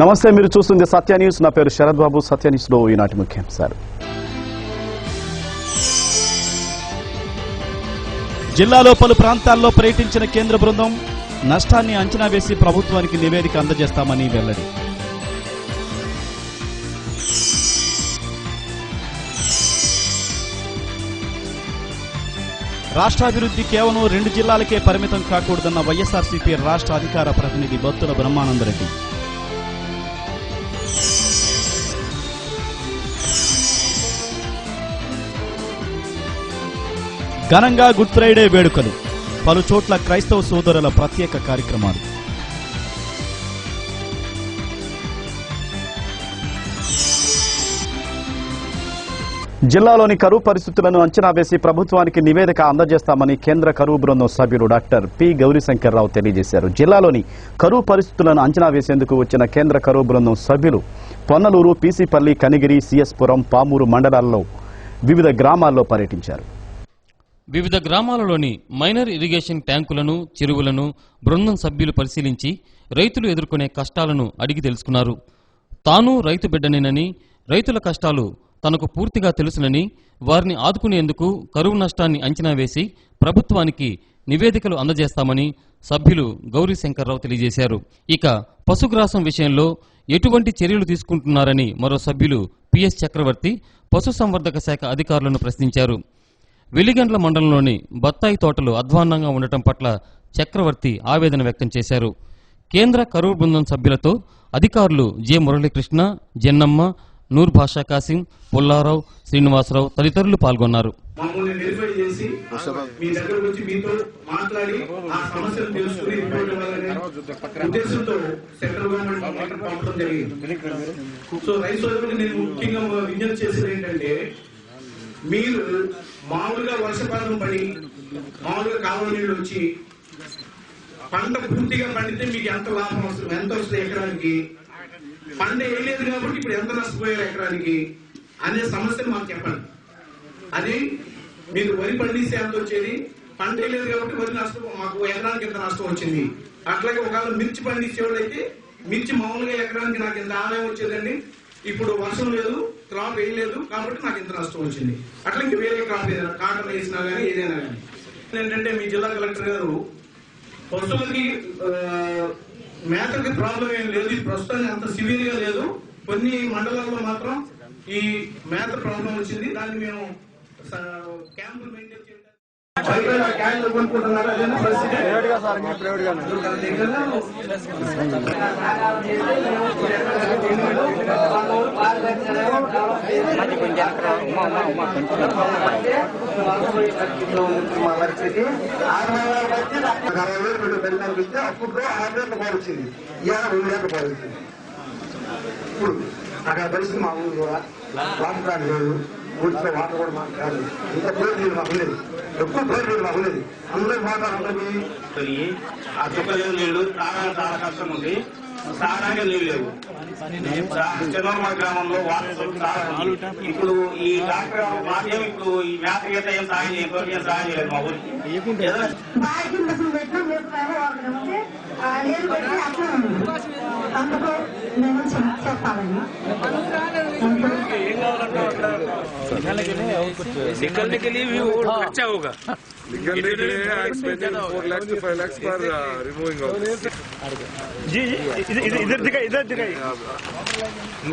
నమస్తే, మీరు చూస్తుంది సత్య న్యూస్. నా పేరు శరత్ బాబు. సత్య న్యూస్ లో ఈనాటి ముఖ్యాంశాలు. జిల్లాలో పలు ప్రాంతాల్లో పర్యటించిన కేంద్ర బృందం నష్టాన్ని అంచనా వేసి ప్రభుత్వానికి నివేదిక అందజేస్తామని వెల్లడి. రాష్ట్రాభివృద్ధి కేవలం 2 జిల్లాలకే పరిమితం కాకూడదన్న వైఎస్ఆర్సీపీ రాష్ట్ర అధికార ప్రతినిధి బత్తుల బ్రహ్మానందరెడ్డి. ఘనంగా గుడ్ ఫ్రైడే వేడుకలు, పలు చోట్ల క్రైస్తవ సోదరుల ప్రత్యేక కార్యక్రమాలు. జిల్లాలోని కరువు పరిస్థితులను అంచనా వేసి ప్రభుత్వానికి నివేదిక అందజేస్తామని కేంద్ర కరువు బృందం సభ్యులు డాక్టర్ పి గౌరీశంకర్రావు తెలియజేశారు. జిల్లాలోని కరువు పరిస్థితులను అంచనా వేసేందుకు వచ్చిన కేంద్ర కరువు బృందం సభ్యులు పొన్నలూరు, పీసీపల్లి, కనిగిరి, సిఎస్పురం, పామూరు మండలాల్లో వివిధ గ్రామాల్లో పర్యటించారు. వివిధ గ్రామాలలోని మైనర్ ఇరిగేషన్ ట్యాంకులను, చెరువులను బృందం సభ్యులు పరిశీలించి రైతులు ఎదుర్కొనే కష్టాలను అడిగి తెలుసుకున్నారు. తాను రైతు బిడ్డనేనని, రైతుల కష్టాలు తనకు పూర్తిగా తెలుసునని, వారిని ఆదుకునేందుకు కరువు నష్టాన్ని అంచనా వేసి ప్రభుత్వానికి నివేదికలు అందజేస్తామని సభ్యులు గౌరీశంకర్రావు తెలియజేశారు. ఇక పశుగ్రాసం విషయంలో ఎటువంటి చర్యలు తీసుకుంటున్నారని మరో సభ్యులు పిఎస్ చక్రవర్తి పశుసంవర్ధక శాఖ అధికారులను ప్రశ్నించారు. వెలిగండ్ల మండలంలోని బత్తాయి తోటలు అధ్వాన్నంగా ఉండటం పట్ల చక్రవర్తి ఆవేదన వ్యక్తం చేశారు. కేంద్ర కరువు బృందం సభ్యులతో అధికారులు జె మురళీకృష్ణ, జెన్నమ్మ, నూర్ భాషా కాసిం, పుల్లారావు, శ్రీనివాసరావు తదితరులు పాల్గొన్నారు. మీరు మామూలుగా వర్షపాతం పడి మామూలుగా కాలువ నీళ్ళు వచ్చి పంట పూర్తిగా పండితే మీకు ఎంత లాభం వస్తుంది, ఎంత వస్తుంది ఎకరానికి, పంట వేయలేదు కాబట్టి ఇప్పుడు ఎంత నష్టపోయారు ఎకరానికి అనే సమస్యను మాకు చెప్పండి. అది మీరు వరి పండిస్తే ఎంత వచ్చేది, పంట వేయలేదు కాబట్టి వరి నష్టం మాకు ఎకరానికి ఎంత నష్టం వచ్చింది. అట్లాగే ఒకవేళ మిర్చి పండించేవాళ్ళు అయితే మిర్చి మామూలుగా ఎకరానికి నాకు ఎంత ఆదాయం వచ్చేదండి, ఇప్పుడు వర్షం లేదు, క్రాప్ వేయలేదు కాబట్టి నాకు ఇంత నష్టం వచ్చింది. అట్లా ఇంక వేరే క్రాప్ ఏదైనా కాటన్ వేసినా కానీ ఏదైనా కానీ. ఏంటంటే మీ జిల్లా కలెక్టర్ గారు పశువులకి మేతకి ప్రాబ్లం ఏం లేదు, ఇది ప్రస్తుతానికి అంత సివియర్ గా లేదు. కొన్ని మండలాల్లో మాత్రం ఈ మేత ప్రాబ్లం వచ్చింది. దాన్ని మేము క్యాంపులు మెయింటైన్ చేయడం కొనుక్కుంటున్నారు. అదేనా పరిస్థితి? అప్పుడు 6 వేల రూపాయలు వచ్చింది, ఇవాళ 2 వేల రూపాయలు వచ్చింది. ఇప్పుడు అక్కడ పరిస్థితి మా ఊరు కూడా వాటర్ ప్లాంట్ లేదు, ఊరిలో వాటర్ కూడా మాకు కాదు, ఇంత ప్లేట్ నీళ్ళు మాకు లేదు, ఎక్కువ ప్లేట్ నీళ్ళు మాకు లేదు. అందరూ వాటర్ అందరికీ ఆ చుక్కలేదు నీళ్లు తాగడానికి చాలా కష్టం ఉంది, తాగడానికి నీళ్ళు లేవు. చంద్రమ గ్రామంలో వాటర్ ఇప్పుడు ఈ డాక్టర్ మాకేం ఇప్పుడు ఈ మేత గీత ఏం సాయం ఏం సాయం చేయలేదు మా ఊరికి. निकलने के लिए भी वो खर्चा होगा, निकलने के लिए 4 लाख to 5 lakhs पर रिमूविंग होगा. जी इधर दिखाई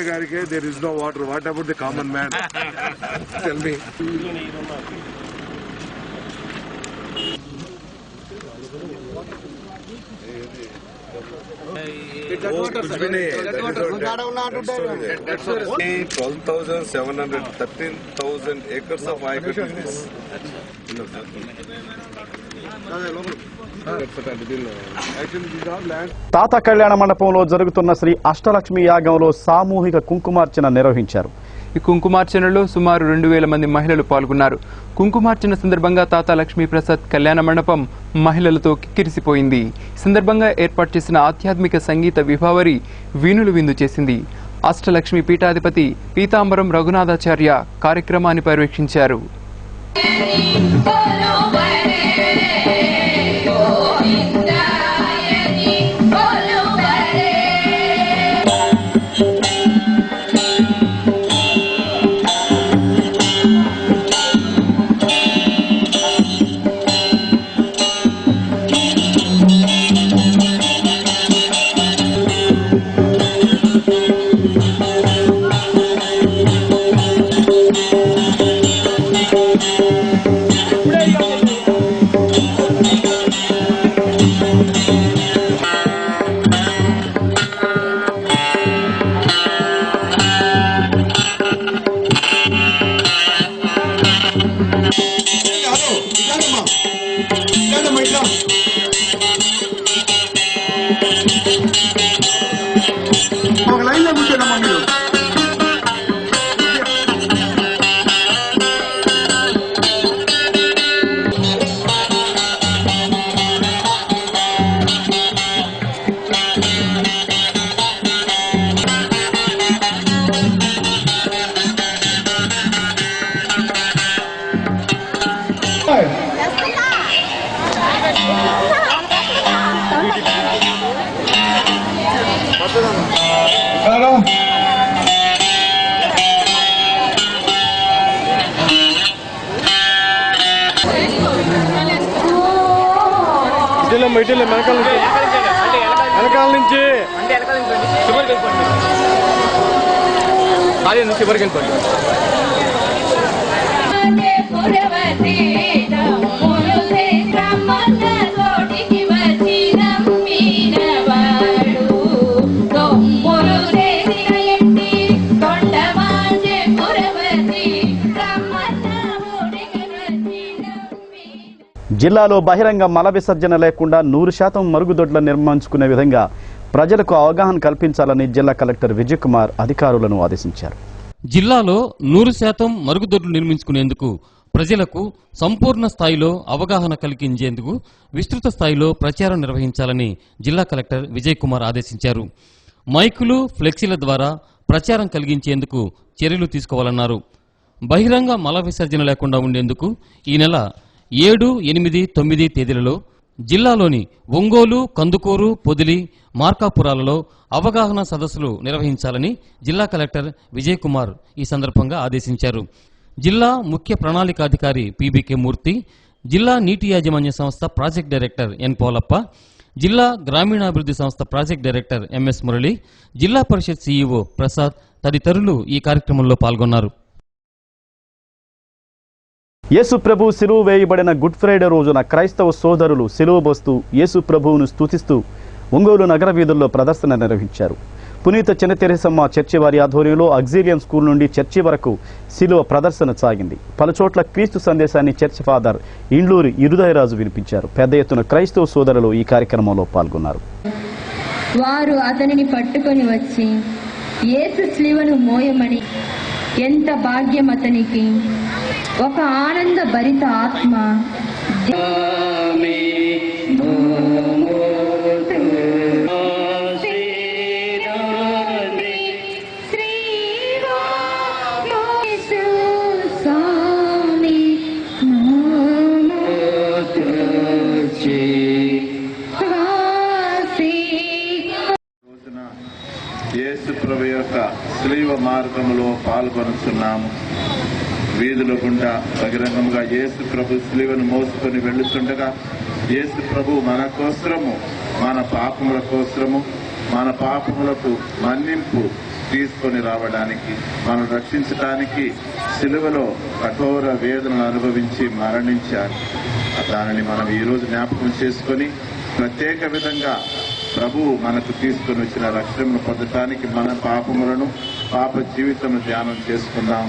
गाड़ी there is no water. What about the common man? Tell me. कुछ भी नहीं है. 12,700, 13,000 acres of agriculture. తాత కళ్యాణ మండపంలో జరుగుతున్న శ్రీ అష్టలక్ష్మి యాగంలో సామూహిక కుంకుమార్చన నిర్వహించారు. ఈ కుంకుమార్చనలో సుమారు 2,000 మంది మహిళలు పాల్గొన్నారు. కుంకుమార్చన సందర్భంగా తాత లక్ష్మీ ప్రసాద్ కళ్యాణ మండపం మహిళలతో కిక్కిరిసిపోయింది. ఈ సందర్భంగా ఏర్పాటు చేసిన ఆధ్యాత్మిక సంగీత విభావరి వీణులు విందు చేసింది. అష్టలక్ష్మి పీఠాధిపతి పీతాంబరం రఘునాథాచార్య కార్యక్రమాన్ని పర్యవేక్షించారు. ఒక లైన్ లో కూర్చోండమ్మా మీరు. వెనకాల నుంచి చివరికి వెళ్ళిపోండి. జిల్లాలో బహిరంగ మల విసర్జన లేకుండా 100% మరుగుదొడ్ల నిర్మించుకునే విధంగా ప్రజలకు అవగాహన కల్పించాలని జిల్లా కలెక్టర్ విజయ్ కుమార్ అధికారులను ఆదేశించారు. జిల్లాలో 100% మరుగుదొడ్లు నిర్మించుకునేందుకు ప్రజలకు సంపూర్ణ స్థాయిలో అవగాహన కలిగించేందుకు విస్తృత స్థాయిలో ప్రచారం నిర్వహించాలని జిల్లా కలెక్టర్ విజయ్ కుమార్ ఆదేశించారు. మైకులు, ఫ్లెక్సీల ద్వారా ప్రచారం కలిగించేందుకు చర్యలు తీసుకోవాలన్నారు. బహిరంగ మల విసర్జన లేకుండా ఉండేందుకు ఈ నెల 7, 8, 9 తేదీలలో జిల్లాలోని ఒంగోలు, కందుకూరు, పొదిలి, మార్కాపురాలలో అవగాహన సదస్సులు నిర్వహించాలని జిల్లా కలెక్టర్ విజయ్ కుమార్ ఈ సందర్భంగా ఆదేశించారు. జిల్లా ముఖ్య ప్రణాళికాధికారి పీబీకే మూర్తి, జిల్లా నీటి యాజమాన్య సంస్థ ప్రాజెక్ట్ డైరెక్టర్ ఎన్ పోలప్ప, జిల్లా గ్రామీణాభివృద్ధి సంస్థ ప్రాజెక్ట్ డైరెక్టర్ ఎంఎస్ మురళి, జిల్లా పరిషత్ సీఈఓ ప్రసాద్ తదితరులు ఈ కార్యక్రమంలో పాల్గొన్నారు. యేసు ప్రభు సిలువ వేయబడిన గుడ్ ఫ్రైడే రోజున క్రైస్తవ సోదరులు సిలువ బోస్తూ యేసు ప్రభువును స్తుతిస్తూ ఒంగోలు నగర వీధుల్లో ప్రదర్శన నిర్వహించారు. పునీత చిన్న తెరేసమ్మ చర్చి వారి ఆధ్వర్యంలో ఆక్సిలియన్ స్కూల్ నుండి చర్చి వరకు సిలువ ప్రదర్శన సాగింది. పలుచోట్ల క్రీస్తు సందేశాన్ని చర్చి ఫాదర్ ఇండ్లూరి ఇరుదయరాజు వినిపించారు. పెద్ద ఎత్తున క్రైస్తవ సోదరులు ఈ కార్యక్రమంలో పాల్గొన్నారు. వారు అతనిని పట్టుకొని వచ్చి యేసు సిలువను మోయమని, ఎంత భాగ్యం అతనికి, ఒక ఆనంద భరిత ఆత్మ యేసు ప్రభు యొక్క సిలువ మార్గములో పాల్గొనుచున్నాము. వీధుల గుండా బహిరంగంగా యేసు ప్రభు సిలువను మోసుకొని వెళ్తుండగా యేసు ప్రభు మన కోసరము, మన పాపముల కోసరము, మన పాపములకు మన్నింపు తీసుకొని రావడానికి, మనం రక్షించడానికి సిలువలో కఠోర వేదనలు అనుభవించి మరణించారు. దానిని మనం ఈరోజు జ్ఞాపకం చేసుకొని ప్రత్యేక విధంగా ప్రభువు మనకు తీసుకొని వచ్చిన రక్షణను పొందటానికి మన పాపములను, పాప జీవితం ధ్యానం చేసుకుందాం.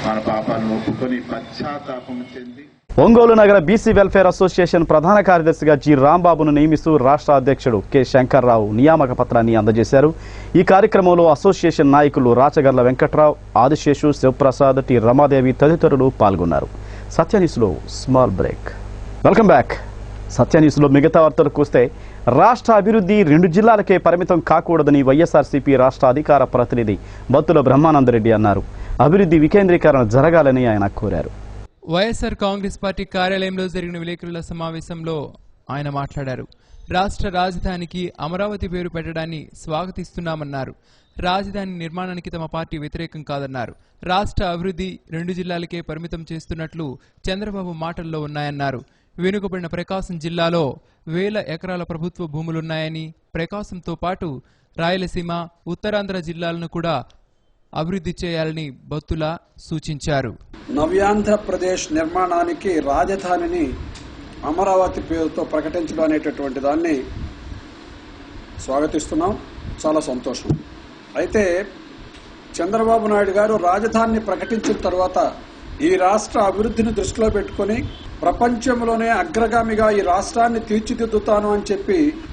మన పాపాలను ఒప్పుకొని పశ్చాత్తాపం చెంది ఒంగోలు నగర బీసీ వెల్ఫేర్ అసోసియేషన్ ప్రధాన కార్యదర్శిగా జి రాంబాబును నియమిస్తూ రాష్ట్ర అధ్యక్షుడు కె శంకర్రావు నియామక పత్రాన్ని అందజేశారు. ఈ కార్యక్రమంలో అసోసియేషన్ నాయకులు రాచగర్ల వెంకట్రావు, ఆదిశేషు, శివప్రసాద్, టి రమాదేవి తదితరులు పాల్గొన్నారు. సత్యన్యూస్లో స్మాల్ బ్రేక్. Welcome back. సత్యన్యూస్లో మిగతా వార్తలకు వస్తే, రాష్ట్ర అభివృద్ధి 2 జిల్లాలకే పరిమితం కాకూడదని వైఎస్ఆర్సీపీ రాష్ట్ర అధికార ప్రతినిధి బత్తుల బ్రహ్మానందరెడ్డి అన్నారు. అభివృద్ధి వికేంద్రీకరణ జరగాలని ఆయన కోరారు. వైఎస్ఆర్ కాంగ్రెస్ పార్టీ కార్యాలయంలో జరిగిన విలేకరుల సమావేశంలో ఆయన మాట్లాడారు. రాష్ట్ర రాజధానికి అమరావతి పేరు పెట్టడాన్ని స్వాగతిస్తున్నామన్నారు. రాజధాని నిర్మాణానికి తమ పార్టీ వ్యతిరేకం కాదన్నారు. రాష్ట్ర అభివృద్ధి 2 జిల్లాలకే పరిమితం చేస్తున్నట్లు చంద్రబాబు మాటల్లో ఉన్నాయన్నారు. వెనుకబడిన ప్రకాశం జిల్లాలో 1000 ఎకరాల ప్రభుత్వ భూములున్నాయని, ప్రకాశంతో పాటు రాయలసీమ, ఉత్తరాంధ్ర జిల్లాలను కూడా అభివృద్ధి చేయాలని బత్తుల సూచించారు. నవ్యాంధ్రప్రదేశ్ నిర్మాణానికి రాజధానిని అమరావతి పేరుతో ప్రకటించడం అనేటటువంటి దాన్ని స్వాగతిస్తున్నాం. చాలా సంతోషం. అయితే చంద్రబాబు నాయుడు గారు రాజధానిని ప్రకటించిన తర్వాత ఈ రాష్ట్ర అభివృద్ధిని దృష్టిలో పెట్టుకుని ప్రపంచంలోనే అగ్రగామిగా ఈ రాష్ట్రాన్ని తీర్చిదిద్దుతాను అని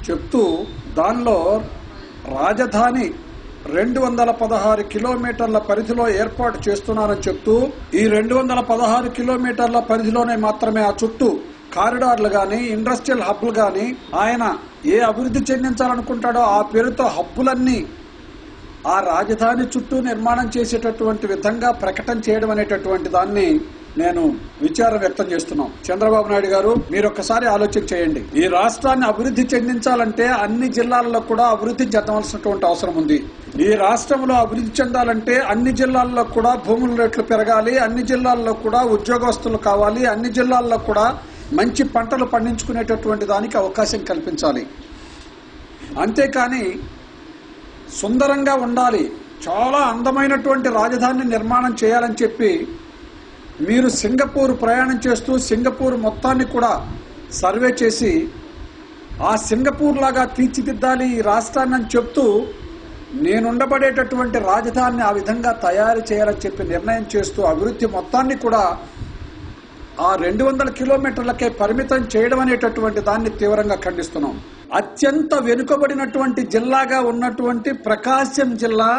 చెప్తూ దానిలో రాజధాని 216 కిలోమీటర్ల పరిధిలో ఏర్పాటు చేస్తున్నారని చెప్తూ ఈ 216 కిలోమీటర్ల పరిధిలోనే మాత్రమే ఆ చుట్టూ కారిడార్లు గాని ఇండస్ట్రియల్ హబ్లు గాని ఆయన ఏ అభివృద్ధి చెందించాలనుకుంటాడో ఆ పేరుతో హబ్బులన్నీ ఆ రాజధాని చుట్టూ నిర్మాణం చేసేటటువంటి విధంగా ప్రకటన చేయడం అనేటటువంటి దాన్ని నేను విచారం వ్యక్తం చేస్తున్నాం. చంద్రబాబు నాయుడు గారు, మీరు ఒక్కసారి ఆలోచన చేయండి. ఈ రాష్ట్రాన్ని అభివృద్ధి చెందించాలంటే అన్ని జిల్లాల్లో కూడా అభివృద్ధి చెందవలసినటువంటి అవసరం ఉంది. ఈ రాష్ట్రంలో అభివృద్ధి చెందాలంటే అన్ని జిల్లాల్లో కూడా భూముల రేట్లు పెరగాలి, అన్ని జిల్లాల్లో కూడా ఉద్యోగస్తులు కావాలి, అన్ని జిల్లాల్లో కూడా మంచి పంటలు పండించుకునేటటువంటి దానికి అవకాశం కల్పించాలి. అంతేకాని సుందరంగా ఉండాలి, చాలా అందమైనటువంటి రాజధాని నిర్మాణం చేయాలని చెప్పి మీరు సింగపూర్ ప్రయాణం చేస్తూ సింగపూర్ మొత్తాన్ని కూడా సర్వే చేసి ఆ సింగపూర్ లాగా తీర్చిదిద్దాలి ఈ రాష్ట్రాన్ని అని చెప్తూ నేనుండబడేటటువంటి రాజధానిని ఆ విధంగా తయారు చేయాలని చెప్పి నిర్ణయం చేస్తూ అభివృద్ధి మొత్తాన్ని కూడా ఆ 200 కిలోమీటర్లకే పరిమితం చేయడం అనేటటువంటి దాన్ని తీవ్రంగా ఖండిస్తున్నాం. అత్యంత వెనుకబడినటువంటి జిల్లాగా ఉన్నటువంటి ప్రకాశం జిల్లా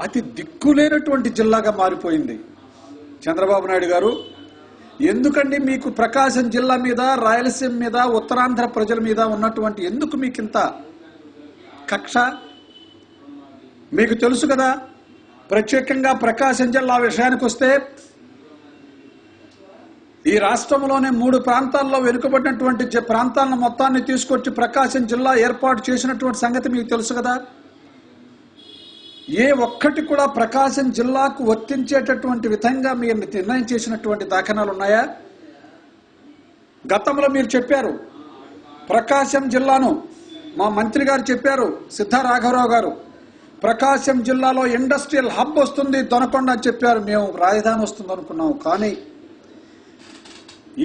అతి దిక్కులేనటువంటి జిల్లాగా మారిపోయింది. చంద్రబాబు నాయుడు గారు, ఎందుకండి మీకు ప్రకాశం జిల్లా మీద, రాయలసీమ మీద, ఉత్తరాంధ్ర ప్రజల మీద ఉన్నటువంటి ఎందుకు మీకు ఇంత కక్ష? మీకు తెలుసు కదా, ప్రత్యేకంగా ప్రకాశం జిల్లా విషయానికి వస్తే ఈ రాష్ట్రంలోనే 3 ప్రాంతాల్లో వెనుకబడినటువంటి ప్రాంతాలను మొత్తాన్ని తీసుకొచ్చి ప్రకాశం జిల్లా ఏర్పాటు చేసినటువంటి సంగతి మీకు తెలుసు కదా. ఏ ఒక్కటి కూడా ప్రకాశం జిల్లాకు వర్తించేటటువంటి విధంగా మీరు నిర్ణయం చేసినటువంటి దాఖలాలు ఉన్నాయా? గతంలో మీరు చెప్పారు ప్రకాశం జిల్లాను, మా మంత్రి గారు చెప్పారు, సిద్ధా రాఘవరావు గారు, ప్రకాశం జిల్లాలో ఇండస్ట్రియల్ హబ్ వస్తుంది దొనకొండ అని చెప్పారు. మేము రాజధాని వస్తుంది అనుకున్నాము, కానీ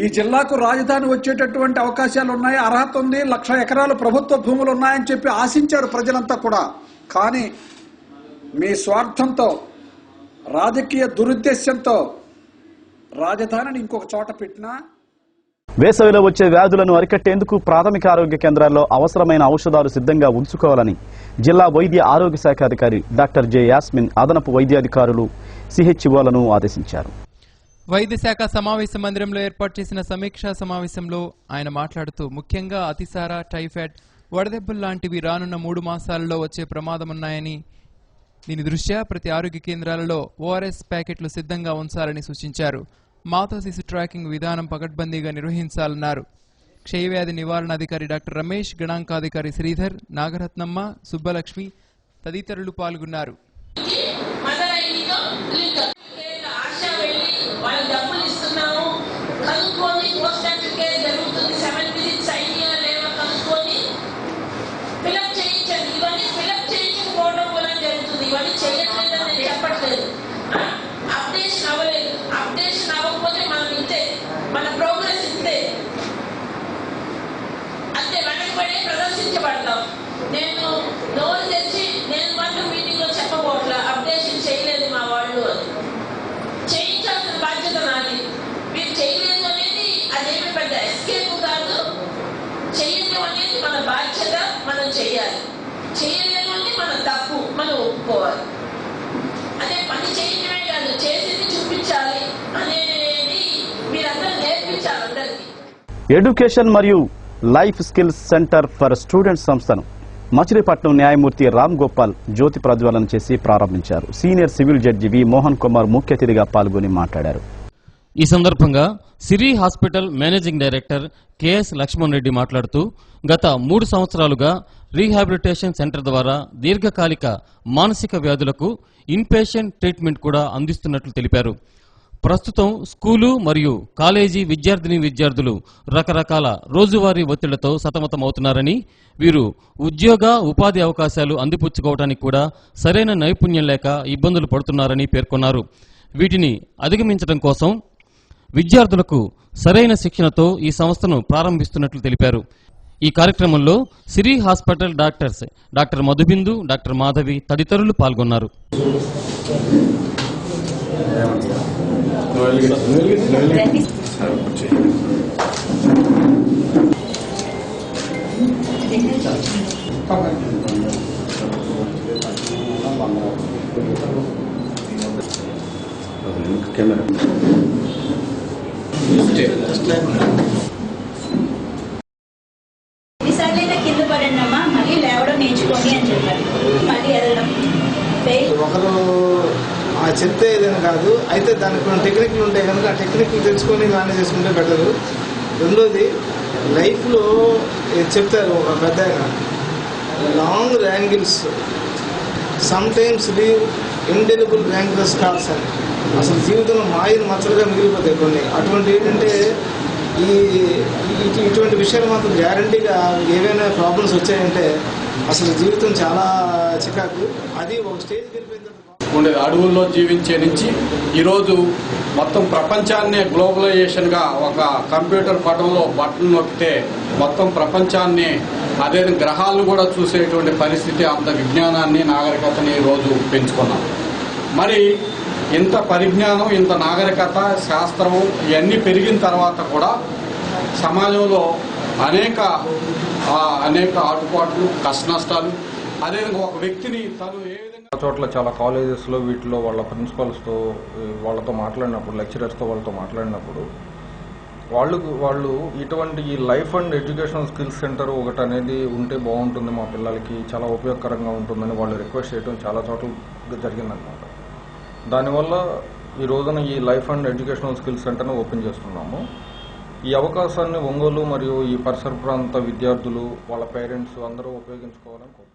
ఈ జిల్లాకు రాజధాని వచ్చేటటువంటి అవకాశాలు ఉన్నాయి, అర్హత ఉంది, 1,00,000 ఎకరాలు ప్రభుత్వ భూములు ఉన్నాయని చెప్పి ఆశించారు ప్రజలంతా కూడా. కానీ మీ స్వార్థంతో, రాజకీయ దురుద్దేశ్యంతో రాజధానిని ఇంకొక చోట పెట్టినా. వేసవిలో వచ్చే వ్యాధులను అరికట్టేందుకు ప్రాథమిక ఆరోగ్య కేంద్రాల్లో అవసరమైన ఔషధాలు సిద్ధంగా ఉంచుకోవాలని జిల్లా వైద్య ఆరోగ్య శాఖ అధికారి డాక్టర్ జె యాస్మిన్ అదనపు వైద్యాధికారులు సిహెచ్ఓలను ఆదేశించారు. వైద్య శాఖ సమావేశ మందిరంలో ఏర్పాటు చేసిన సమీక్షా సమావేశంలో ఆయన మాట్లాడుతూ ముఖ్యంగా అతిసార, టైఫాయిడ్, వడదెబ్బలు లాంటివి రానున్న 3 మాసాలలో వచ్చే ప్రమాదమున్నాయని, దీని దృష్ట్యా ప్రతి ఆరోగ్య కేంద్రాలలో ఓఆర్ఎస్ ప్యాకెట్లు సిద్ధంగా ఉంచాలని సూచించారు. మాతా శిశు ట్రాకింగ్ విధానం పకడ్బందీగా నిర్వహించాలన్నారు. క్షయవ్యాధి నివారణ అధికారి డాక్టర్ రమేష్, గణాంకాధికారి శ్రీధర్, నాగరత్నమ్మ, సుబ్బలక్ష్మి తదితరులు పాల్గొన్నారు. మన ప్రోగ్రెస్ ఇంతే, అంతే వెనకబడే ప్రదర్శించబడతాం. నేను నోరు తెచ్చి నేను మాత్రం మీటింగ్ లో చెప్పబోట్లా అప్డేషన్ చేయలేదు మా వాళ్ళు అని. చేయించాల్సిన బాధ్యత నాది. మీరు చేయలేదు అనేది అదేమి పెద్ద ఎస్కేప్ కాదు. చేయడం అనేది మన బాధ్యత, మనం చేయాలి. చేయలేదు అంటే మన తప్పు, మనం ఒప్పుకోవాలి. అదే పని చేయడమే కాదు, చేసింది చూపించాలి అనేది మీరందరూ నేర్పించాలి అందరికీ. ఎడ్యుకేషన్ మరియు life skills centre for students సంస్థను మచిలీపట్నం న్యాయమూర్తి రామ్ గోపాల్ జ్యోతి ప్రజ్వలన చేసి ప్రారంభించారు. Senior civil judge V Mohan Kumar ముఖ్య అతిథిగా పాల్గొని మాట్లాడారు. ఈ సందర్భంగా Siri hospital managing director KS Lakshman Reddy మాట్లాడుతూ గత 3 సంవత్సరాలుగా రీహాబిలిటేషన్ సెంటర్ ద్వారా దీర్ఘకాలిక మానసిక వ్యాధులకు ఇన్పేషెంట్ ట్రీట్మెంట్ కూడా అందిస్తున్నట్లు తెలిపారు. ప్రస్తుతం స్కూలు మరియు కాలేజీ విద్యార్థులు రకరకాల రోజువారీ ఒత్తిళ్లతో సతమతమవుతున్నారని, వీరు ఉద్యోగ ఉపాధి అవకాశాలు అందిపుచ్చుకోవడానికి కూడా సరైన నైపుణ్యం లేక ఇబ్బందులు పడుతున్నారని పేర్కొన్నారు. వీటిని అధిగమించడం కోసం విద్యార్థులకు సరైన శిక్షణతో ఈ సంస్థను ప్రారంభిస్తున్నట్లు తెలిపారు. ఈ కార్యక్రమంలో Siri hospital doctors doctor Madhubindu, doctor Madhavi తదితరులు పాల్గొన్నారు. ఎన్నిసార్లైనా కింద పడండమ్మా, మళ్ళీ లేవడం నేర్చుకోండి అని చెప్పారు. మళ్ళీ ఎదగడం ఒకరు చెప్తే ఏదైనా కాదు, అయితే దానికి కొన్ని టెక్నిక్లు ఉంటాయి కనుక ఆ టెక్నిక్లు తెలుసుకొని మేనేజ్ చేసుకుంటే బెటరు. రెండోది, లైఫ్లో చెప్తారు ఒక పెద్ద long wrangles some times leave indelible wrangle scars అని. అసలు జీవితంలో మాయలు మచ్చలుగా మిగిలిపోతాయి కొన్ని. అటువంటి ఏంటంటే ఇటువంటి విషయాలు మాత్రం గ్యారంటీగా ఏవైనా ప్రాబ్లమ్స్ వచ్చాయంటే అసలు జీవితం చాలా చికాకు. అది ఒక స్టేజ్ ఉండే అడవుల్లో జీవించే నుంచి ఈరోజు మొత్తం ప్రపంచాన్నే గ్లోబలైజేషన్గా ఒక కంప్యూటర్ పటంలో బటన్ నొక్కితే మొత్తం ప్రపంచాన్ని అదే గ్రహాలను కూడా చూసేటువంటి పరిస్థితి, అంత విజ్ఞానాన్ని నాగరికతని ఈరోజు పెంచుకున్నాం. మరి ఇంత పరిజ్ఞానం, ఇంత నాగరికత, శాస్త్రం ఇవన్నీ పెరిగిన తర్వాత కూడా సమాజంలో అనేక ఆటుపాట్లు, కష్టనష్టాలు, అదేవిధంగా ఒక వ్యక్తిని తను ఏ విధంగా చోట్ల చాలా కాలేజెస్లో వీటిలో వాళ్ళ ప్రిన్సిపల్స్తో వాళ్ళతో మాట్లాడినప్పుడు, లెక్చరర్స్తో వాళ్ళతో మాట్లాడినప్పుడు వాళ్ళు ఇటువంటి ఈ life and educational skills centre ఒకటి అనేది ఉంటే బాగుంటుంది, మా పిల్లలకి చాలా ఉపయోగకరంగా ఉంటుందని వాళ్ళు రిక్వెస్ట్ చేయడం చాలా చోట్ల జరిగిందనమాట. దానివల్ల ఈ రోజున ఈ లైఫ్ అండ్ ఎడ్యుకేషనల్ స్కిల్స్ సెంటర్ని ఓపెన్ చేస్తున్నాము. ఈ అవకాశాన్ని ఒంగోలు మరియు ఈ పరిసర ప్రాంత విద్యార్థులు, వాళ్ళ పేరెంట్స్ అందరూ ఉపయోగించుకోవాలని కోరుకుంటున్నాం.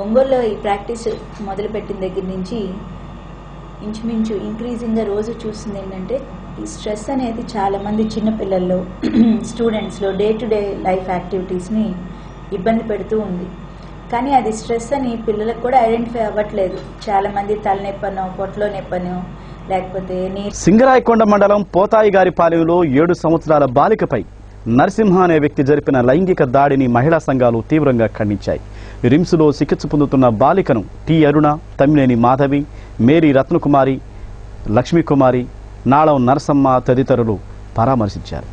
ఒంగోలులో ఈ ప్రాక్టీస్ మొదలుపెట్టిన దగ్గర నుంచి ఇంచుమించు ఇంక్రీజింగ్గా రోజు చూస్తుంది ఏంటంటే ఈ స్ట్రెస్ అనేది చాలామంది చిన్నపిల్లల్లో, స్టూడెంట్స్లో డే టు డే లైఫ్ యాక్టివిటీస్ని ఇబ్బంది పెడుతూ ఉంది. కానీ అది స్ట్రెస్ అని పిల్లలకు కూడా ఐడెంటిఫై అవ్వట్లేదు. చాలామంది తలనొప్పనో, పొట్టలో నొప్పనో, లేకపోతే సింగరాయకొండ మండలం పోతాయిగారిపాలెంలో 7 సంవత్సరాల బాలికపై నరసింహ అనే వ్యక్తి జరిపిన లైంగిక దాడిని మహిళా సంఘాలు తీవ్రంగా ఖండించాయి. రిమ్స్లో చికిత్స పొందుతున్న బాలికను టి అరుణ, తమ్మినేని మాధవి, మేరీ రత్నకుమారి, లక్ష్మీకుమారి, నాళం నరసమ్మ తదితరులు పరామర్శించారు.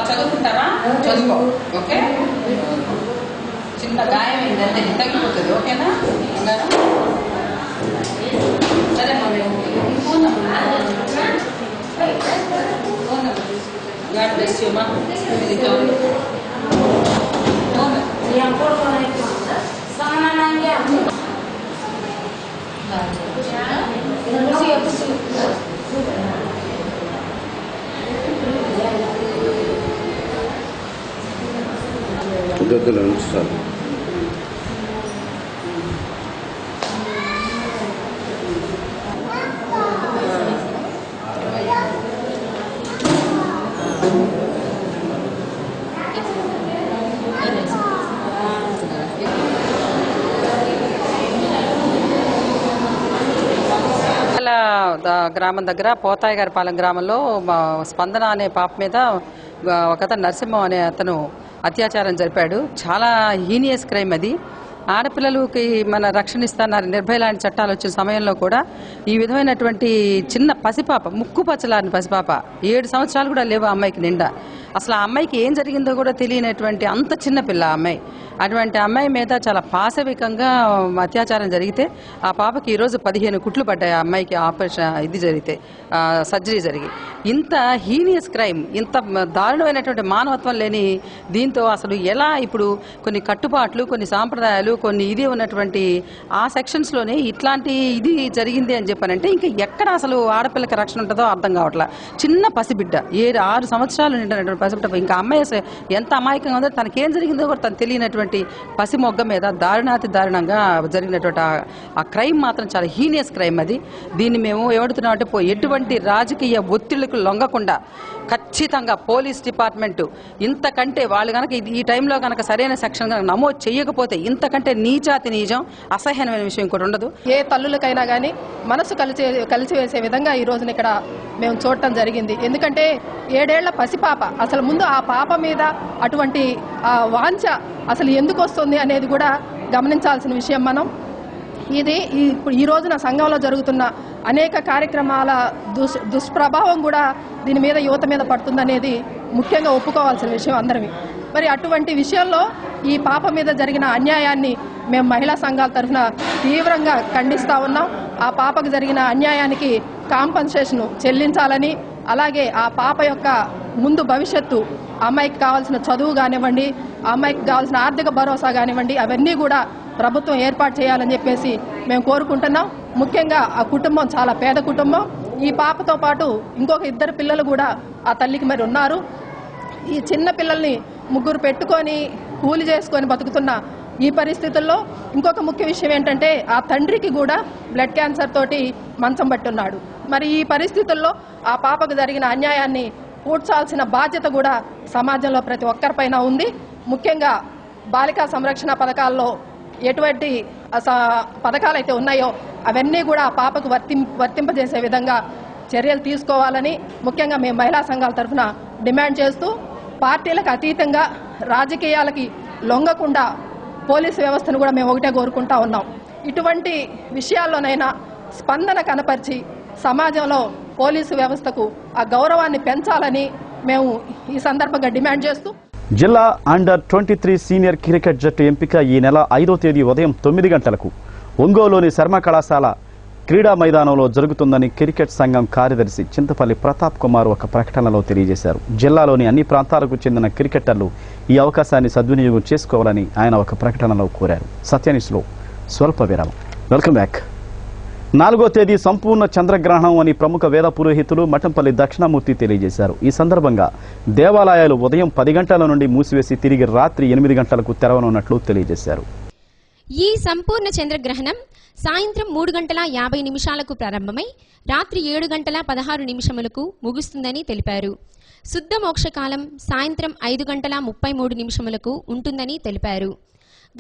చదువుకుంటారా? చదువుకో, ఓకే? చిన్న గాయం ఏంటంటే తగ్గిపోతుంది, ఓకేనా? సరే గాడ్ బ్లెస్ యూ మా. గద్దెలు ఉంచుతారు. గ్రామం దగ్గర పోతాయిగారిపాలెం గ్రామంలో స్పందన అనే పాప మీద ఒకతను నరసింహం అనే అతను అత్యాచారం జరిపాడు. చాలా హీనియస్ క్రైమ్ అది. ఆడపిల్లలకి మన రక్షణ ఇస్తున్నారు నిర్భయ లాంటి చట్టాలు వచ్చిన సమయంలో కూడా ఈ విధమైనటువంటి చిన్న పసిపాప, ముక్కు పచ్చలాని పసిపాప, 7 సంవత్సరాలు కూడా లేవు ఆ అమ్మాయికి నిండా. అసలు ఆ అమ్మాయికి ఏం జరిగిందో కూడా తెలియనటువంటి అంత చిన్న పిల్ల అమ్మాయి. అటువంటి అమ్మాయి మీద చాలా పాశవికంగా అత్యాచారం జరిగితే ఆ పాపకి ఈరోజు 15 కుట్లు పడ్డాయి. ఆ అమ్మాయికి ఆపరేషన్ ఇది జరిగితే, సర్జరీ జరిగి. ఇంత హీనియస్ క్రైమ్, ఇంత దారుణమైనటువంటి మానవత్వం లేని దీంతో అసలు ఎలా ఇప్పుడు కొన్ని కట్టుబాట్లు, కొన్ని సాంప్రదాయాలు, కొన్ని ఇది ఉన్నటువంటి ఆ సెక్షన్స్లోనే ఇట్లాంటి ఇది జరిగింది అని చెప్పానంటే ఇంకా ఎక్కడ అసలు ఆడపిల్లకి రక్షణ ఉంటుందో అర్థం కావట్లా. చిన్న పసిబిడ్డ, 6 సంవత్సరాలు నిండినటువంటి పసిబిడ్డ, ఇంకా అమ్మాయి ఎంత అమాయకంగా ఉందో, తనకేం జరిగిందో కూడా తను తెలియనటువంటి పసి మొగ్గ మీద దారుణాతి దారుణంగా జరిగినటువంటి ఆ క్రైమ్ మాత్రం చాలా హీనియస్ క్రైమ్ అది. దీన్ని మేము ఏమడుతున్నామంటే ఎటువంటి రాజకీయ ఒత్తిళ్లకు లొంగకుండా ఖచ్చితంగా పోలీస్ డిపార్ట్మెంట్ ఇంతకంటే వాళ్ళు కనుక ఈ టైంలో కనుక సరైన సెక్షన్ కనుక నమోదు చేయకపోతే ఇంతకంటే నీచాతి నీచం, అసహ్యమైన విషయం కూడా ఉండదు. ఏ తల్లులకైనా కానీ మనసు కలిసివేసే విధంగా ఈ రోజున ఇక్కడ మేము చూడటం జరిగింది. ఎందుకంటే 7 ఏళ్ల పసిపాప, అసలు ముందు ఆ పాప మీద అటువంటి వాంఛ అసలు ఎందుకు వస్తుంది అనేది కూడా గమనించాల్సిన విషయం. మనం ఇది ఇప్పుడు ఈ రోజున సంఘంలో జరుగుతున్న అనేక కార్యక్రమాల దుష్ప్రభావం కూడా దీని మీద యువత మీద పడుతుందనేది ముఖ్యంగా ఒప్పుకోవాల్సిన విషయం అందరివి. మరి అటువంటి విషయంలో ఈ పాప మీద జరిగిన అన్యాయాన్ని మేము మహిళా సంఘాల తరఫున తీవ్రంగా ఖండిస్తా ఉన్నాం. ఆ పాపకు జరిగిన అన్యాయానికి కాంపన్సేషన్ చెల్లించాలని, అలాగే ఆ పాప యొక్క ముందు భవిష్యత్తు, అమ్మాయికి కావాల్సిన చదువు కానివ్వండి, ఆ అమ్మాయికి కావాల్సిన ఆర్థిక భరోసా కానివ్వండి, అవన్నీ కూడా ప్రభుత్వం ఏర్పాటు చేయాలని చెప్పేసి మేము కోరుకుంటున్నాం. ముఖ్యంగా ఆ కుటుంబం చాలా పేద కుటుంబం. ఈ పాపతో పాటు ఇంకొక 2 పిల్లలు కూడా ఆ తల్లికి మరి ఉన్నారు. ఈ చిన్న పిల్లల్ని 3 పెట్టుకొని కూలి చేసుకొని బతుకుతున్న ఈ పరిస్థితుల్లో ఇంకొక ముఖ్య విషయం ఏంటంటే ఆ తండ్రికి కూడా బ్లడ్ క్యాన్సర్ తోటి మంచం పట్టున్నాడు. మరి ఈ పరిస్థితుల్లో ఆ పాపకు జరిగిన అన్యాయాన్ని పూడ్చాల్సిన బాధ్యత కూడా సమాజంలో ప్రతి ఒక్కరిపైన ఉంది. ముఖ్యంగా బాలికా సంరక్షణ పథకాల్లో ఎటువంటి పథకాలు అయితే ఉన్నాయో అవన్నీ కూడా ఆ పాపకు వర్తింపజేసే విధంగా చర్యలు తీసుకోవాలని ముఖ్యంగా మేము మహిళా సంఘాల తరఫున డిమాండ్ చేస్తూ, పార్టీలకు అతీతంగా రాజకీయాలకి లొంగకుండా పోలీసు వ్యవస్థను కూడా మేము ఒకటే కోరుకుంటా ఉన్నాం. ఇటువంటి విషయాల్లోనైనా స్పందన కనపరిచి సమాజంలో పోలీసు వ్యవస్థకు ఆ గౌరవాన్ని పెంచాలని మేము ఈ సందర్భంగా డిమాండ్ చేస్తూ, జిల్లా అండర్ 23 సీనియర్ క్రికెట్ జట్టు ఎంపిక ఈ నెల 5వ తేదీ ఉదయం 9 గంటలకు ఒంగోలులోని శర్మ కళాశాల క్రీడా మైదానంలో జరుగుతుందని క్రికెట్ సంఘం కార్యదర్శి చింతపల్లి ప్రతాప్ కుమార్ ఒక ప్రకటనలో తెలియజేశారు. జిల్లాలోని అన్ని ప్రాంతాలకు చెందిన క్రికెటర్లు ఈ అవకాశాన్ని సద్వినియోగం చేసుకోవాలని ఆయన ఒక ప్రకటనలో కోరారు. సత్యనిష్లో స్వల్ప విరామం. Welcome back. 4వ తేదీ సంపూర్ణ చంద్రగ్రహణం అని ప్రముఖ వేద పురోహితులు మఠంపల్లి దక్షిణామూర్తి తెలియజేశారు. ఈ సందర్భంగా దేవాలయాలు ఉదయం 10 గంటల నుండి మూసివేసి తిరిగి రాత్రి 8 గంటలకు తెరవనున్నట్లు తెలియజేశారు. ఈ సంపూర్ణ చంద్రగ్రహణం సాయంత్రం 3:50 ప్రారంభమై రాత్రి 7:16 ముగుస్తుందని తెలిపారు. శుద్ధ మోక్షకాలం సాయంత్రం 5:33 ఉంటుందని తెలిపారు.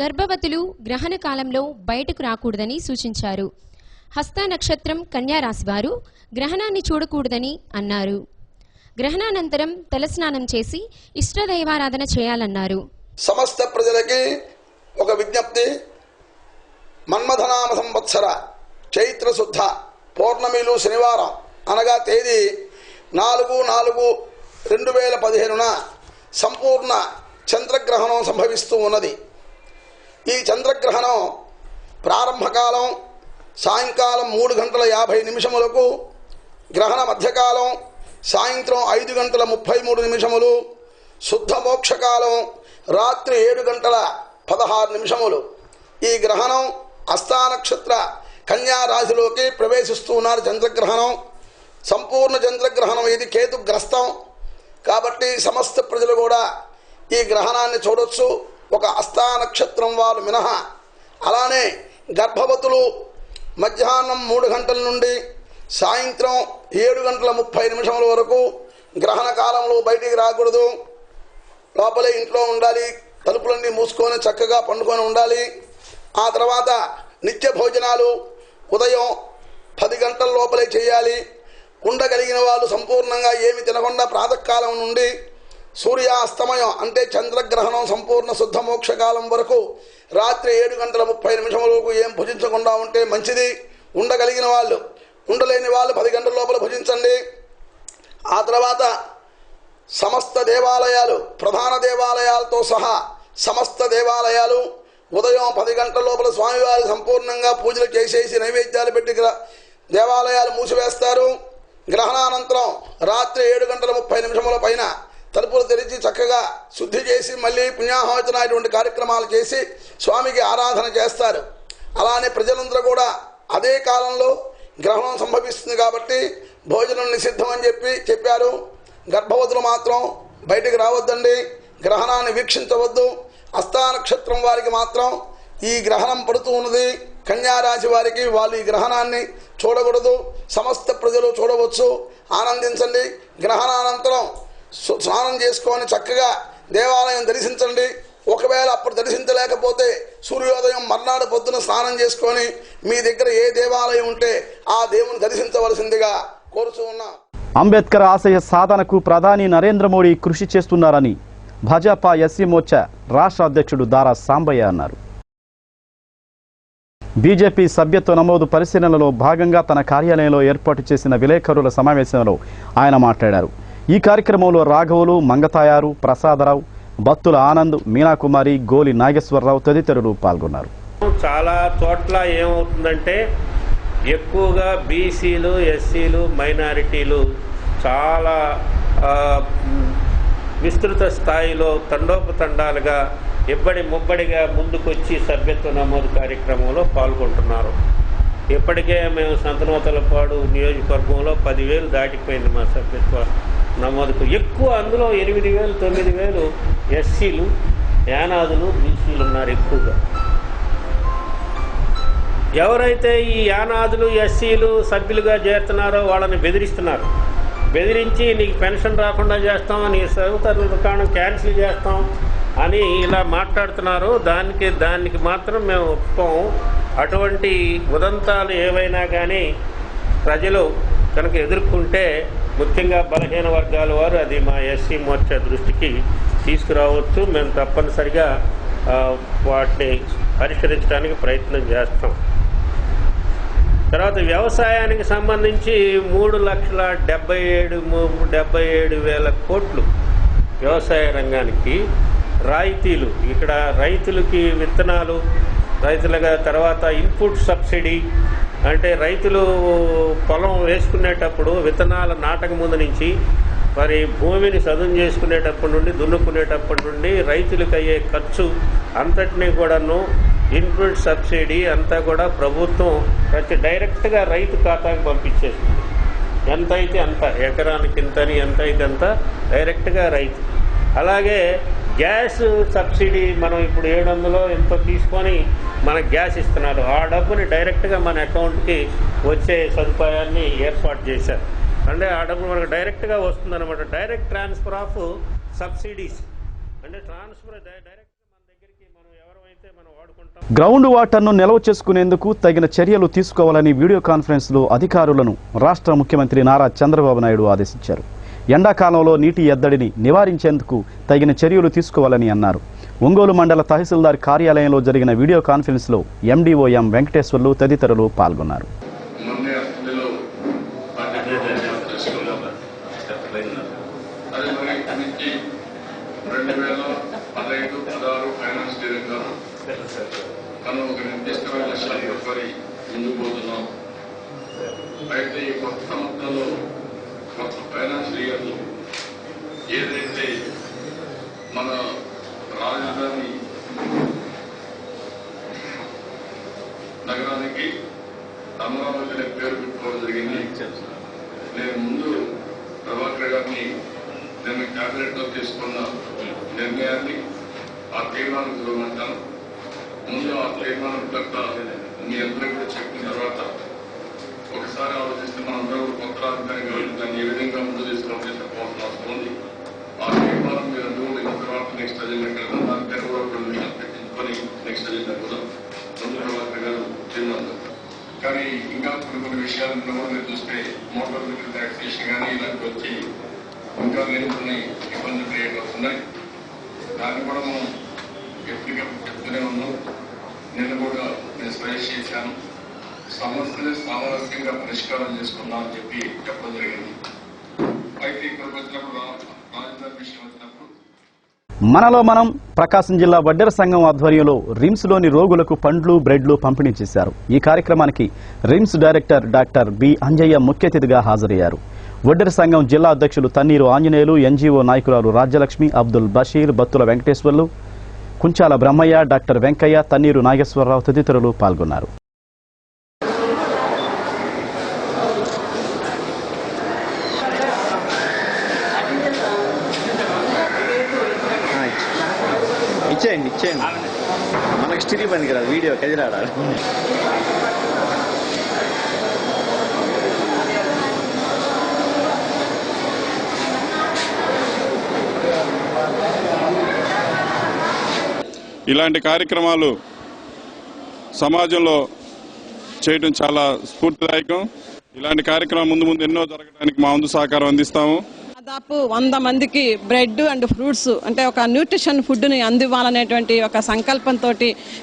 గర్భవతులు గ్రహణ కాలంలో బయటకు రాకూడదని సూచించారు. హస్త నక్షత్రం కన్యా రాశి వారు గ్రహణాన్ని చూడకూడదని అన్నారు. గ్రహణానంతరం తలస్నానం చేసి ఇష్టదైవారాధన చేయాలన్నారు. సమస్త ప్రజలకి ఒక విజ్ఞప్తి. మన్మథనామ సంవత్సర చైత్ర శుద్ధ పౌర్ణమిలు శనివారం అనగా తేదీ 4/4/2015 సంపూర్ణ చంద్రగ్రహణం సంభవిస్తూ ఉన్నది. ఈ చంద్రగ్రహణం ప్రారంభకాలం సాయంకాలం 3:50 గ్రహణ మధ్యకాలం సాయంత్రం 5:33, శుద్ధ మోక్షకాలం రాత్రి 7:16. ఈ గ్రహణం హస్తానక్షత్ర కన్యా రాశిలోకి ప్రవేశిస్తూ ఉన్నారు. చంద్రగ్రహణం సంపూర్ణ చంద్రగ్రహణం, ఇది కేతుగ్రస్తం కాబట్టి సమస్త ప్రజలు కూడా ఈ గ్రహణాన్ని చూడొచ్చు, ఒక హస్తానక్షత్రం వాళ్ళు మినహా. అలానే గర్భవతులు మధ్యాహ్నం 3 గంటల నుండి సాయంత్రం 7:30 వరకు గ్రహణ కాలంలో బయటికి రాకూడదు, లోపలే ఇంట్లో ఉండాలి, తలుపులన్నీ మూసుకొని చక్కగా పండుకొని ఉండాలి. ఆ తర్వాత నిత్య భోజనాలు ఉదయం 10 గంటల లోపలే చేయాలి. ఉండగలిగిన వాళ్ళు సంపూర్ణంగా ఏమి తినకుండా ప్రాతకాలం నుండి సూర్యాస్తమయం అంటే చంద్రగ్రహణం సంపూర్ణ శుద్ధ మోక్షకాలం వరకు రాత్రి 7:30 వరకు ఏం భుజించకుండా ఉంటే మంచిది. ఉండగలిగిన వాళ్ళు, ఉండలేని వాళ్ళు 10 గంటల లోపల భుజించండి. ఆ తర్వాత సమస్త దేవాలయాలు, ప్రధాన దేవాలయాలతో సహా సమస్త దేవాలయాలు ఉదయం 10 గంటల లోపల స్వామివారి సంపూర్ణంగా పూజలు చేసేసి నైవేద్యాలు పెట్టి దేవాలయాలు మూసివేస్తారు. గ్రహణానంతరం రాత్రి 7:30 పైన తలుపులు తెరిచి చక్కగా శుద్ధి చేసి మళ్ళీ పుణ్యాహవచన ఇటువంటి కార్యక్రమాలు చేసి స్వామికి ఆరాధన చేస్తారు. అలానే ప్రజలందరూ కూడా అదే కాలంలో గ్రహణం సంభవిస్తుంది కాబట్టి భోజనం నిషిద్ధం అని చెప్పారు. గర్భవతులు మాత్రం బయటికి రావద్దండి, గ్రహణాన్ని వీక్షించవద్దు. హస్తానక్షత్రం వారికి మాత్రం ఈ గ్రహణం పడుతూ ఉన్నది. కన్యారాశి వారికి వాళ్ళు ఈ గ్రహణాన్ని చూడకూడదు, సమస్త ప్రజలు చూడవచ్చు, ఆనందించండి. గ్రహణానంతరం స్నానం చేసుకొని చక్కగా దేవాలయం దర్శించండి. ఒకవేళ అప్పుడు దర్శించలేకపోతే సూర్యోదయం మర్నాడు పొద్దున స్నానం చేసుకొని మీ దగ్గర ఏ దేవాలయం ఉంటే ఆ దేవుని దర్శించవలసిందిగా కోరుతూ ఉన్నాం. అంబేద్కర్ ఆశయ సాధనకు ప్రధాని నరేంద్ర మోడీ కృషి చేస్తున్నారని భాజపా ఎస్సీ మోర్చా రాష్ట్ర అధ్యక్షుడు దారా సాంబయ్య అన్నారు. బీజేపీ సభ్యత్వ నమోదు పరిశీలనలో భాగంగా తన కార్యాలయంలో ఏర్పాటు చేసిన విలేకరుల సమావేశంలో ఆయన మాట్లాడారు. ఈ కార్యక్రమంలో రాఘవులు, మంగతాయారు, ప్రసాదరావు, బత్తుల ఆనంద్, మీనాకుమారి, గోలి నాగేశ్వరరావు తదితరులు పాల్గొన్నారు. చాలా చోట్ల ఏమవుతుందంటే ఎక్కువగా బీసీలు, ఎస్సీలు, మైనారిటీలు చాలా విస్తృత స్థాయిలో తండోపతండాలుగా ఇబ్బడి ముబ్బడిగా ముందుకొచ్చి సభ్యత్వ నమోదు కార్యక్రమంలో పాల్గొంటున్నారు. ఇప్పటికే మేము సంతనూతలపాడు నియోజకవర్గంలో 10,000 దాటిపోయింది మా సభ్యత్వ నమోదుకు. ఎక్కువ అందులో 8,000, 9,000 ఎస్సీలు, యానాదులు, బీసీలు ఉన్నారు ఎక్కువగా. ఎవరైతే ఈ యానాదులు, ఎస్సీలు సభ్యులుగా చేరుతున్నారో వాళ్ళని బెదిరిస్తున్నారు. బెదిరించి నీకు పెన్షన్ రాకుండా చేస్తాం, నీ సౌకర్య దుకాణం క్యాన్సిల్ చేస్తాం అని ఇలా మాట్లాడుతున్నారు. దానికి మాత్రం మేము ఒప్పుకోము. అటువంటి ఉదంతాలు ఏవైనా కానీ ప్రజలు కనుక ఎదుర్కొంటే, ముఖ్యంగా బలహీన వర్గాల వారు అది మా ఎస్సీ మోర్చా దృష్టికి తీసుకురావచ్చు. మేము తప్పనిసరిగా వాటిని పరిష్కరించడానికి ప్రయత్నం చేస్తాం. తర్వాత వ్యవసాయానికి సంబంధించి 3,77,000 కోట్లు వ్యవసాయ రంగానికి రాయితీలు. ఇక్కడ రైతులకి విత్తనాలు, రైతులుగా తర్వాత ఇన్పుట్ సబ్సిడీ అంటే రైతులు పొలం వేసుకునేటప్పుడు విత్తనాల నాటక ముందు నుంచి మరి భూమిని సదును చేసుకునేటప్పటి నుండి, దున్నుకునేటప్పటి నుండి రైతులకు అయ్యే ఖర్చు అంతటినీ కూడాను ఇన్పుట్ సబ్సిడీ అంతా కూడా ప్రభుత్వం డైరెక్ట్గా రైతు ఖాతాకు పంపించేస్తుంది. ఎంత అయితే అంత, ఎకరానికి ఇంతని, ఎంత అయితే అంత డైరెక్ట్గా రైతు. అలాగే గ్యాస్ సబ్సిడీ మనం ఇప్పుడు 700 ఎంతో తీసుకొని మనకు గ్యాస్ ఇస్తున్నారు. ఆ డబ్బుని డైరెక్ట్గా మన అకౌంట్కి వచ్చే సదుపాయాన్ని ఏర్పాటు చేశారు. అంటే ఆ డబ్బు మనకు డైరెక్ట్గా వస్తుందన్నమాట. డైరెక్ట్ ట్రాన్స్ఫర్ ఆఫ్ సబ్సిడీస్ అంటే ట్రాన్స్ఫర్ డైరెక్ట్ మన దగ్గరికి మనం ఎవరైతే మనం వాడుకుంటాం. గ్రౌండ్ వాటర్ను నిల్వ చేసుకునేందుకు తగిన చర్యలు తీసుకోవాలని వీడియో కాన్ఫరెన్స్లో అధికారులను రాష్ట్ర ముఖ్యమంత్రి నారా చంద్రబాబు నాయుడు ఆదేశించారు. ఎండాకాలంలో నీటి ఎద్దడిని నివారించేందుకు తగిన చర్యలు తీసుకోవాలని అన్నారు. ఒంగోలు మండల తహసీల్దార్ కార్యాలయంలో జరిగిన వీడియో కాన్ఫరెన్స్లో ఎండీఓ ఎం వెంకటేశ్వర్లు తదితరులు పాల్గొన్నారు. అయితే ఈ కొత్త సంవత్సరంలో కొత్త ఫైనాన్షియల్ ఇయర్ ఏదైతే మన రాజధాని నగరానికి అమరావతి అనే పేరు పెట్టుకోవడం జరిగింది. నేను ముందు ప్రభాకర్ గారిని నేను క్యాబినెట్ లో తీసుకున్న నిర్ణయాన్ని ఆ తీర్మానం చదవమంటాను. ముందు ఆ తీర్మానం పట్ల మీ అందరూ కూడా చెప్పిన తర్వాత ఒకసారి ఆలోచిస్తే మనందరూ కొత్త రాజధానిగా దాన్ని ఏ విధంగా ముందు తీసుకుని చెప్పవలసిన అవసరం ఉంది. ఆ తీర్మానం మీరు అందరూ అయిన తర్వాత నెక్స్ట్ అజెండా కదా దానిపైన కూడా 2 నిమిషాలు పెట్టించుకొని నెక్స్ట్ అజెండా కూడా ముందు ప్రభాకర్ గారు తిన్నాను. కానీ ఇంకా కొన్ని విషయాలు కూడా మీరు చూస్తే మోటార్ వెహికల్ ట్యాక్సేషన్ కానీ ఇలాంటివి వచ్చి ఇంకా లేని కొన్ని ఇబ్బందులు క్రియేట్ అవుతున్నాయి. దాన్ని కూడా మనం ఎప్పటికప్పుడు చెప్తూనే ఉన్నాం. నేను కూడా నేను సజెస్ట్ చేశాను, సమస్యలు సామరస్యంగా పరిష్కారం చేసుకుందాం అని చెప్పడం జరిగింది. అయితే ఇక్కడికి వచ్చినప్పుడు రాజధాని విషయం వచ్చినప్పుడు మనలో మనం ప్రకాశం జిల్లా వడ్డెర సంఘం ఆధ్వర్యంలో రిమ్స్లోని రోగులకు పండ్లు, బ్రెడ్లు పంపిణీ చేశారు. ఈ కార్యక్రమానికి RIMS director doctor B Anjaiah ముఖ్య అతిథిగా హాజరయ్యారు. వడ్డెర సంఘం జిల్లా అధ్యక్షులు తన్నీరు ఆంజనేయులు, ఎన్జీఓ నాయకురాలు రాజ్యలక్ష్మి, అబ్దుల్ బషీర్, బత్తుల వెంకటేశ్వర్లు, కుంచాల బ్రహ్మయ్య, డాక్టర్ వెంకయ్య, తన్నీరు నాగేశ్వరరావు తదితరులు పాల్గొన్నారు. ఇచ్చేయండి మనకు స్టిల్ పని కదా వీడియో కదిరాడాలి. ఇలాంటి కార్యక్రమాలు సమాజంలో చేయడం చాలా స్ఫూర్తిదాయకం. ఇలాంటి కార్యక్రమం ముందు ఎన్నో జరగడానికి మా వంతు సహకారం అందిస్తాము. దాదాపు 100 మందికి బ్రెడ్ అండ్ ఫ్రూట్స్ అంటే ఒక న్యూట్రిషన్ ఫుడ్ని అందివ్వాలనేటువంటి ఒక సంకల్పంతో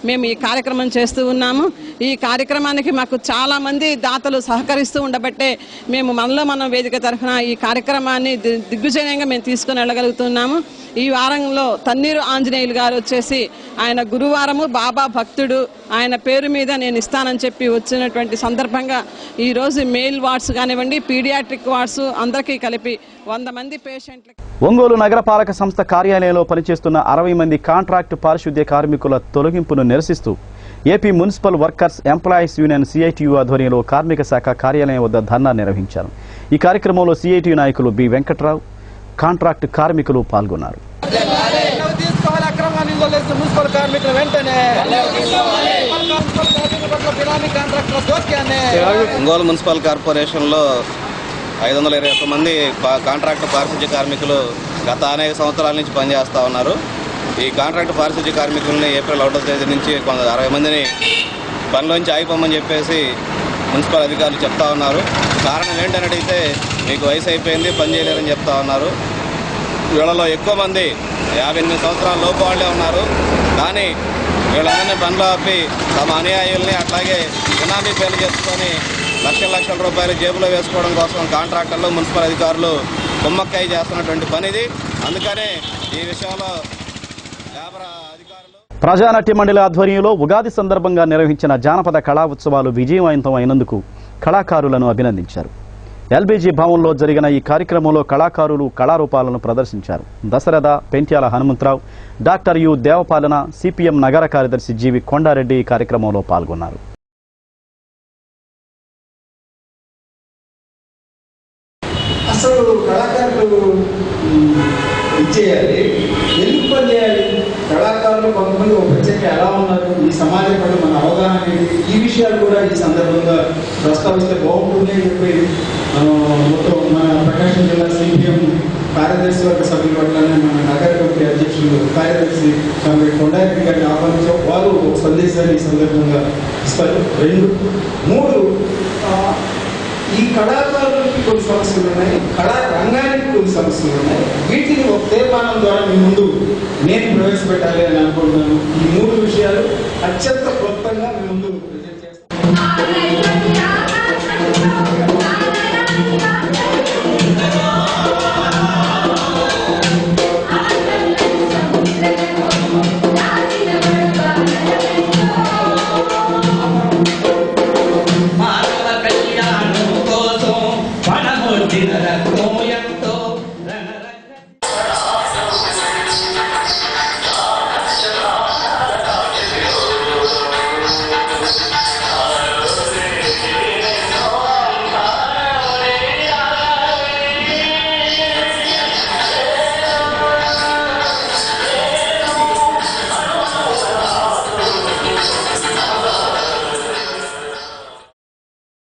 మేము ఈ కార్యక్రమం చేస్తూ ఉన్నాము. ఈ కార్యక్రమానికి మాకు చాలా మంది దాతలు సహకరిస్తూ ఉండబట్టే మేము మనం వేదిక తరఫున ఈ కార్యక్రమాన్ని దిగ్విజయంగా మేము తీసుకుని వెళ్ళగలుగుతున్నాము. ఈ వారంలో తన్నీరు ఆంజనేయులు గారు వచ్చేసి ఆయన గురువారము బాబా భక్తుడు, ఆయన పేరు మీద నేను ఇస్తానని చెప్పి వచ్చినటువంటి సందర్భంగా ఈరోజు మెయిల్ వార్డ్స్ కానివ్వండి, పీడియాట్రిక్ వార్డ్స్ అందరికీ కలిపి 100 మంది పేషెంట్లు. ఒంగోలు నగరపాలక సంస్థ కార్యాలయంలో పనిచేస్తున్న 60 మంది కాంట్రాక్టు పారిశుద్ధ్య కార్మికుల తొలగింపును నిరసిస్తూ AP municipal workers employees union CITU ఆధ్వర్యంలో కార్మిక శాఖ కార్యాలయం వద్ద ధర్నా నిర్వహించారు. ఈ కార్యక్రమంలో సిఐటియు నాయకులు బి వెంకట్రావు, కాంట్రాక్టు కార్మికులు పాల్గొన్నారు. ఒంగోలు మున్సిపల్ కార్పొరేషన్లో 521 మంది కాంట్రాక్టు పారిశుద్ధ్య కార్మికులు గత అనేక సంవత్సరాల నుంచి పనిచేస్తూ ఉన్నారు. ఈ కాంట్రాక్టు పారిశుద్ధ్య కార్మికుల్ని ఏప్రిల్ 1వ తేదీ నుంచి 60 మందిని పనిలోంచి ఆగిపోమని చెప్పేసి మున్సిపల్ అధికారులు చెప్తా ఉన్నారు. కారణం ఏంటని అడిగితే మీకు వయసు అయిపోయింది, పని చేయలేరని చెప్తా ఉన్నారు. వీళ్ళలో ఎక్కువ మంది 58 సంవత్సరాల లోపు వాళ్ళే ఉన్నారు. కానీ వీళ్ళందరినీ పనులు ఆపి తమ అనుయాయుల్ని అట్లాగే బినామీ పేర్లు చేసుకొని లక్షల రూపాయలు జేబులో వేసుకోవడం కోసం కాంట్రాక్టర్లు, మున్సిపల్ అధికారులు కుమ్మక్కై చేస్తున్నటువంటి పనిది. అందుకనే ఈ విషయంలో లేబర్ అధికారులు ప్రజానాట్య మండలి ఆధ్వర్యంలో ఉగాది సందర్భంగా నిర్వహించిన జానపద కళా ఉత్సవాలు విజయవంతం అయినందుకు కళాకారులను అభినందించారు. ఎల్బీజీ భవన్లో జరిగిన ఈ కార్యక్రమంలో కళాకారులు కళారూపాలను ప్రదర్శించారు. Dasharatha, Pentyala Hanumantharao, doctor U Devapalana, CPM నగర కార్యదర్శి జీవి కొండారెడ్డి ఈ కార్యక్రమంలో పాల్గొన్నారు. అసలు కళాకారులు ఇచ్చేయాలి, ఎందుకు పని చేయాలి, కళాకారులు కొంతమంది ఒక ప్రత్యేక ఎలా ఉన్నారు, ఈ సమాజం పట్ల మన అవగాహన ఏంటి, ఈ విషయాలు కూడా ఈ సందర్భంగా ప్రస్తావిస్తే బాగుంటుంది అని చెప్పి మొత్తం మన ప్రకాశం జిల్లా సిపిఎం కార్యదర్శి వర్గ సభ్యుల పట్లనే మన నగర కమిటీ అధ్యక్షులు కార్యదర్శి కొండారెడ్డి గారిని ఆహ్వానించారు. వారు ఒక సందేశాన్ని ఈ సందర్భంగా ఇస్తారు. 2, 3 ఈ కళాకారులకి కొన్ని సమస్యలు ఉన్నాయి, కళా రంగానికి కొన్ని సమస్యలు ఉన్నాయి. వీటిని ఒక తీర్మానం ద్వారా మీ ముందు నేను ప్రవేశపెట్టాలి అని అనుకుంటున్నాను. ఈ 3 విషయాలు అత్యంత క్లుప్తంగా మీ ముందు ప్రజెంట్ చేస్తాను.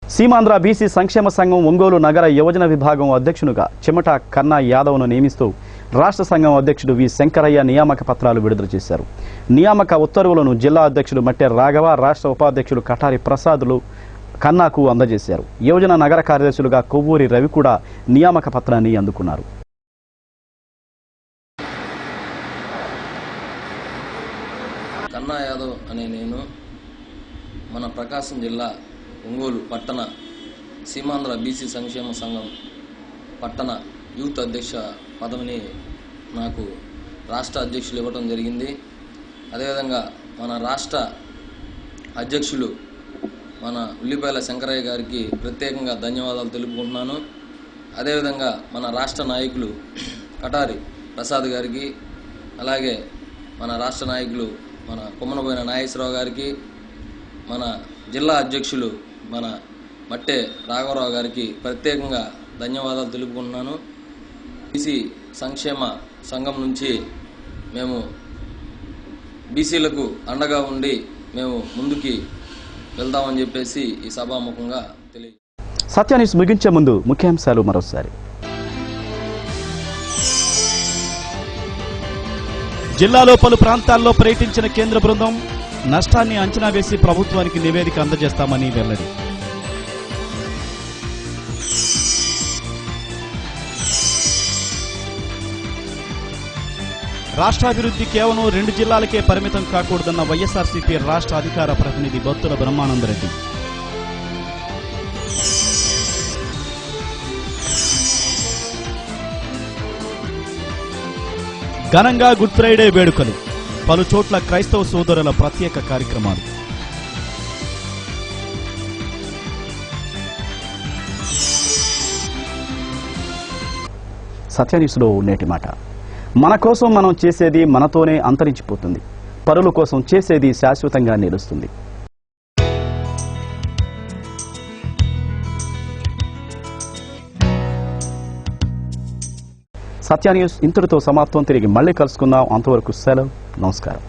సీమాంధ్ర బీసీ సంక్షేమ సంఘం ఒంగోలు నగర యువజన విభాగం అధ్యక్షునిగా చెమట కన్నా యాదవ్ను నియమిస్తూ రాష్ట్ర సంఘం అధ్యక్షుడు వి శంకరయ్య నియామక పత్రాలు విడుదల చేశారు. నియామక ఉత్తర్వులను జిల్లా అధ్యక్షుడు మట్టె రాఘవ, రాష్ట్ర ఉపాధ్యక్షుడు కటారి ప్రసాదులు కన్నాకు అందజేశారు. యువజన నగర కార్యదర్శులుగా కొవ్వూరి రవి కూడా నియామక పత్రాన్ని అందుకున్నారు. కన్నా యాదవ్ అనే నేను మన ప్రకాశం జిల్లా ఒంగోలు పట్టణ సీమాంధ్ర బీసీ సంక్షేమ సంఘం పట్టణ యూత్ అధ్యక్ష పదవిని నాకు రాష్ట్ర అధ్యక్షులు ఇవ్వడం జరిగింది. అదేవిధంగా మన రాష్ట్ర అధ్యక్షులు మన ఉల్లిపాయల శంకరయ్య గారికి ప్రత్యేకంగా ధన్యవాదాలు తెలుపుకుంటున్నాను. అదేవిధంగా మన రాష్ట్ర నాయకులు కటారి ప్రసాద్ గారికి, అలాగే మన రాష్ట్ర నాయకులు మన కొమ్మనబోయిన నాగేశ్వరరావు గారికి, మన జిల్లా అధ్యక్షులు మన మట్టె రాఘవరావు గారికి ప్రత్యేకంగా ధన్యవాదాలు తెలుపుకుంటున్నాను. బీసీ సంక్షేమ సంఘం నుంచి మేము బీసీలకు అండగా ఉండి మేము ముందుకి వెళ్దామని చెప్పేసి ఈ సభాముఖంగా తెలియజేస్తాను. సత్య న్యూస్ ముగించే ముందు ముఖ్యాంశాలు మరోసారి. జిల్లాలో పలు ప్రాంతాల్లో పర్యటించిన కేంద్ర బృందం నష్టాన్ని అంచనా వేసి ప్రభుత్వానికి నివేదిక అందజేస్తామని వెల్లడి. రాష్ట్రాభివృద్ధి కేవలం 2 జిల్లాలకే పరిమితం కాకూడదన్న వైఎస్ఆర్సీపీ రాష్ట్ర అధికార ప్రతినిధి బత్తుల బ్రహ్మానందరెడ్డి. ఘనంగా గుడ్ ఫ్రైడే వేడుకలు, పలు చోట్ల క్రైస్తవ సోదరుల ప్రత్యేక కార్యక్రమాలు. సత్యన్యూస్లో నేటి మాట. మన కోసం మనం చేసేది మనతోనే అంతరించిపోతుంది, పరుల కోసం చేసేది శాశ్వతంగా నిలుస్తుంది. సత్యన్యూస్ ఇంతటితో సమాప్తం. తిరిగి మళ్ళీ కలుసుకుందాం. అంతవరకు సెలవు. నమస్కారం.